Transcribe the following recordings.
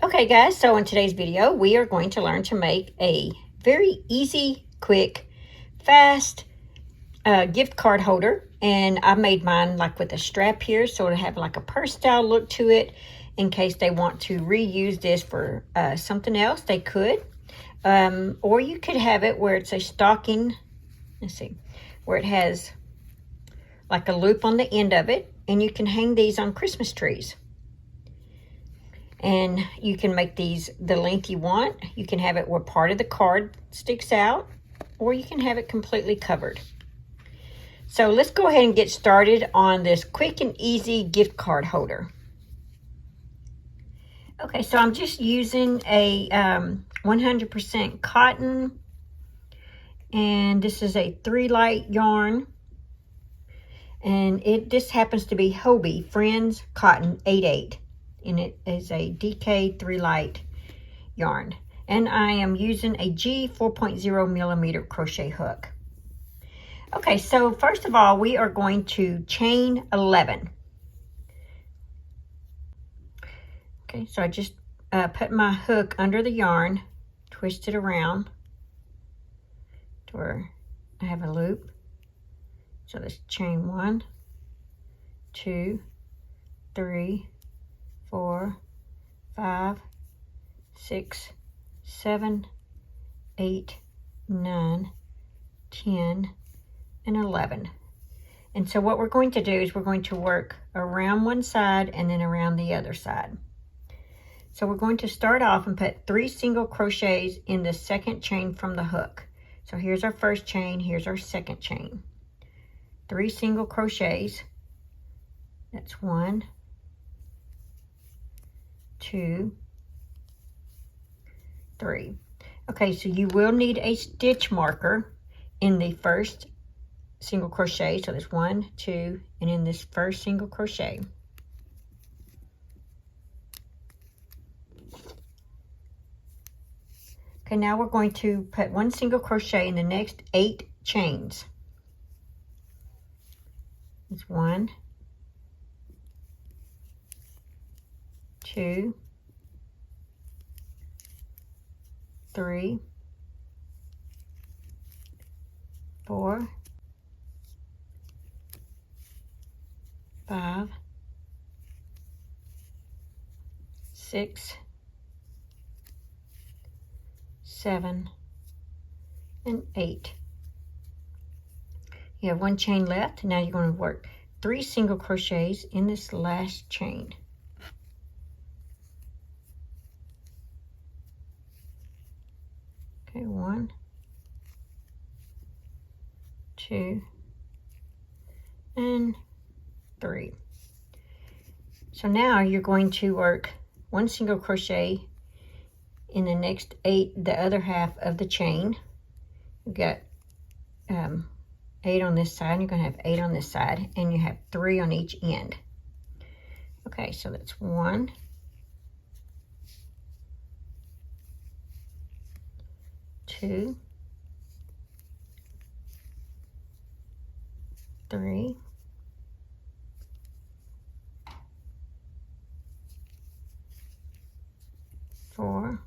Okay guys, so in today's video we are going to learn to make a very easy, quick, fast gift card holder. And I made mine like with a strap here, so it'll have like a purse style look to it. In case they want to reuse this for something else, they could. Or you could have it where it's a stocking, let's see, where it has like a loop on the end of it, and you can hang these on Christmas trees. And you can make these the length you want. You can have it where part of the card sticks out, or you can have it completely covered. So let's go ahead and get started on this quick and easy gift card holder. Okay, so I'm just using a 100% cotton, and this is a 3-light yarn, and this happens to be Hobie Friends Cotton 8/8. And it is a DK 3-light yarn, and I am using a G 4.0 millimeter crochet hook. Okay, so first of all we are going to chain 11. Okay, so I just put my hook under the yarn, twist it around to where I have a loop. So let's chain 1, 2, 3, 4, 5, 6, 7, 8, 9, 10, and 11. And so what we're going to do is we're going to work around one side and then around the other side. So we're going to start off and put 3 single crochets in the second chain from the hook. So here's our first chain, here's our second chain. 3 single crochets. That's 1, 2, 3. Okay, so you will need a stitch marker in the first single crochet. So there's 1, 2, and in this first single crochet. Okay, now we're going to put 1 single crochet in the next 8 chains. It's 1, 2, 3, 4, 5, 6, 7, and 8. You have 1 chain left. Now you're going to work 3 single crochets in this last chain. Okay, 1, 2, and 3. So now you're going to work 1 single crochet in the next 8, the other half of the chain. You've got 8 on this side, and you're going to have 8 on this side, and you have 3 on each end. Okay, so that's 1, 2, 3, 4,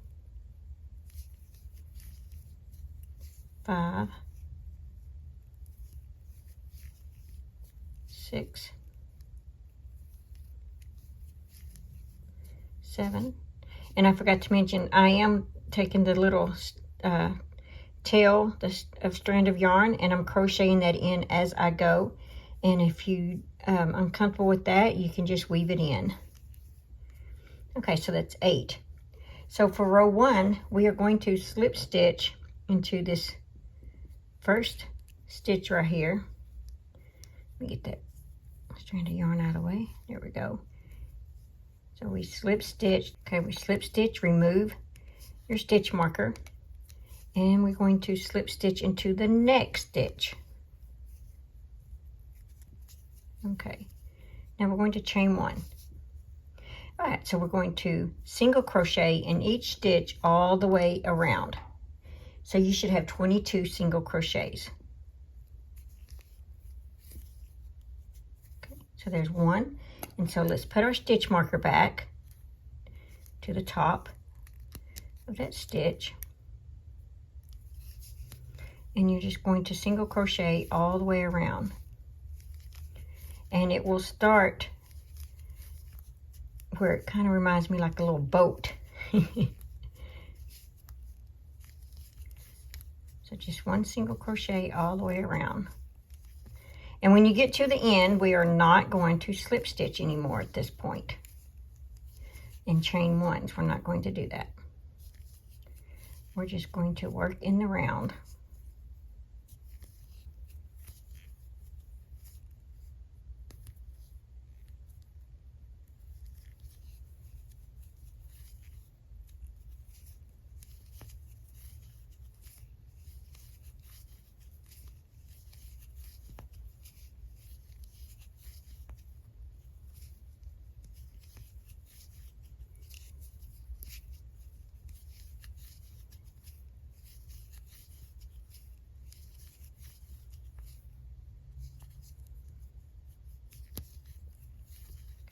5, 6, 7, and I forgot to mention I am taking the little tail of strand of yarn, and I'm crocheting that in as I go. And if you uncomfortable with that, you can just weave it in. Okay, so that's 8. So for row 1, we are going to slip stitch into this first stitch right here. Let me get that strand of yarn out of the way. There we go. So we slip stitch. Okay, we slip stitch, remove your stitch marker, and we're going to slip stitch into the next stitch. Okay, now we're going to chain 1. All right, so we're going to single crochet in each stitch all the way around. So you should have 22 single crochets. Okay, so there's 1. And so let's put our stitch marker back. to the top of that stitch, and you're just going to single crochet all the way around, and it will start where it kind of reminds me like a little boat. So just one single crochet all the way around. And when you get to the end, we are not going to slip stitch anymore at this point. And chain ones, we're not going to do that. We're just going to work in the round.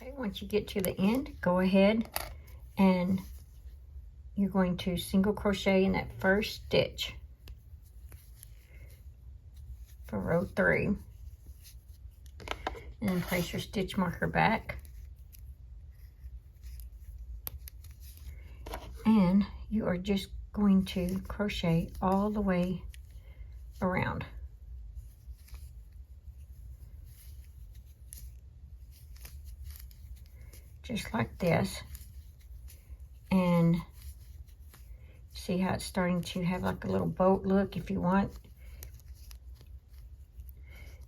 Okay, once you get to the end, go ahead and you're going to single crochet in that first stitch for row 3, and then place your stitch marker back, and you are just going to crochet all the way around. Just like this, and see how it's starting to have like a little boat look. If you want,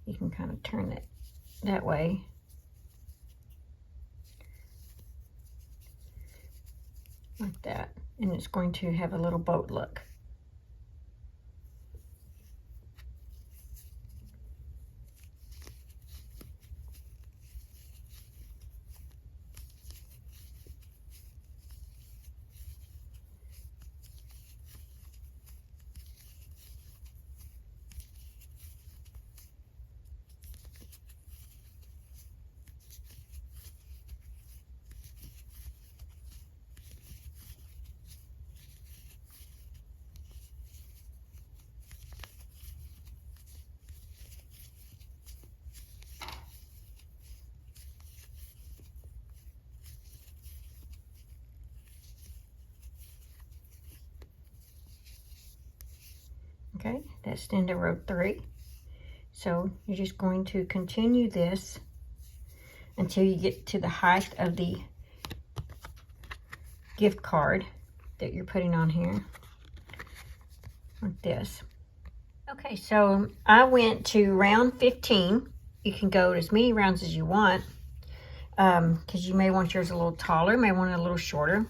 you can kind of turn it that way. Like that, and it's going to have a little boat look. Okay, that's the end of row 3. So you're just going to continue this until you get to the height of the gift card that you're putting on here, like this. Okay, so I went to round 15. You can go as many rounds as you want, because you may want yours a little taller, may want it a little shorter.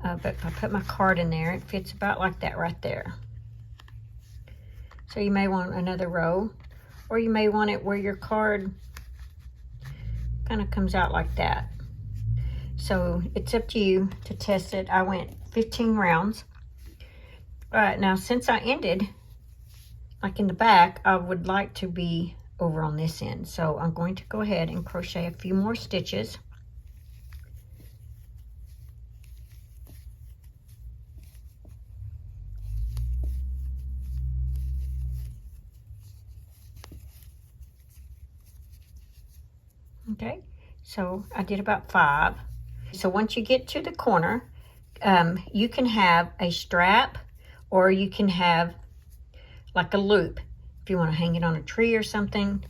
But if I put my card in there, it fits about like that right there. So you may want another row, or you may want it where your card kind of comes out like that. So it's up to you to test it. I went 15 rounds. Now since I ended like in the back, I would like to be over on this end. So I'm going to go ahead and crochet a few more stitches. Okay, so I did about 5. So once you get to the corner, you can have a strap, or you can have like a loop if you want to hang it on a tree or something.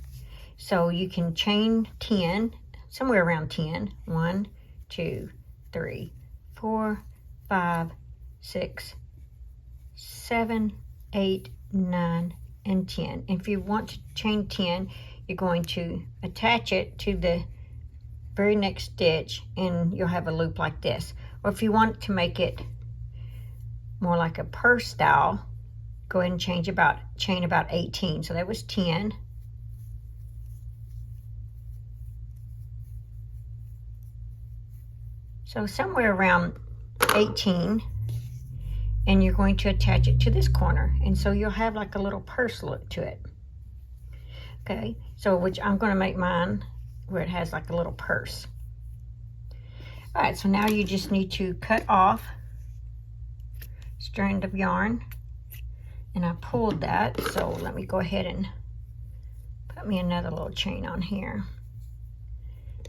So you can chain 10, somewhere around 10. 1, 2, 3, 4, 5, 6, 7, 8, 9, and 10. If you want to chain 10, you're going to attach it to the very next stitch, and you'll have a loop like this. Or if you want to make it more like a purse style, go ahead and chain about 18. So that was 10. So somewhere around 18, and you're going to attach it to this corner, and so you'll have like a little purse look to it. Okay, so which I'm going to make mine where it has like a little purse. All right, so now you just need to cut off strand of yarn, and I pulled that, so let me go ahead and put me another little chain on here.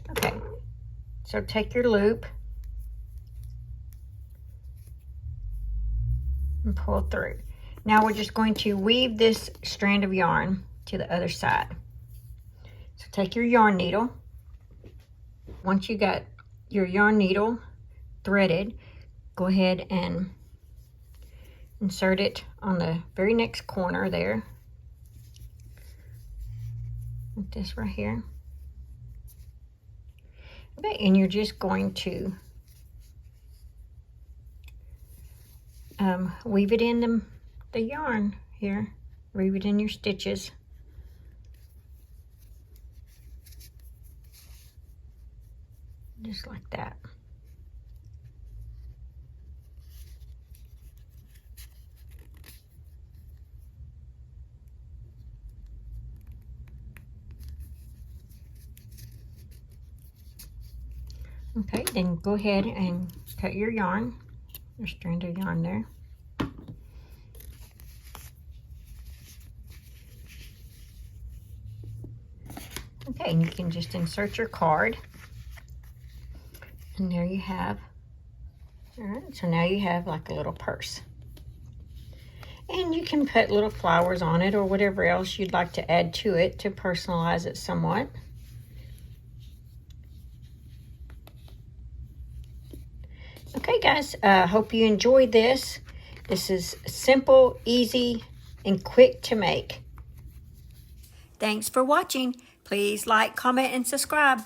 Okay, so take your loop and pull through. Now we're just going to weave this strand of yarn to the other side. So take your yarn needle. Once you got your yarn needle threaded, go ahead and insert it on the very next corner there, like this right here. Okay, and you're just going to weave it in the yarn here, weave it in your stitches. Just like that. Okay, then go ahead and cut your yarn, your strand of yarn there. Okay, and you can just insert your card. And there you have, all right, so now you have like a little purse. And you can put little flowers on it or whatever else you'd like to add to it to personalize it somewhat. Okay guys, hope you enjoyed this. This is simple, easy, and quick to make. Thanks for watching. Please like, comment, and subscribe.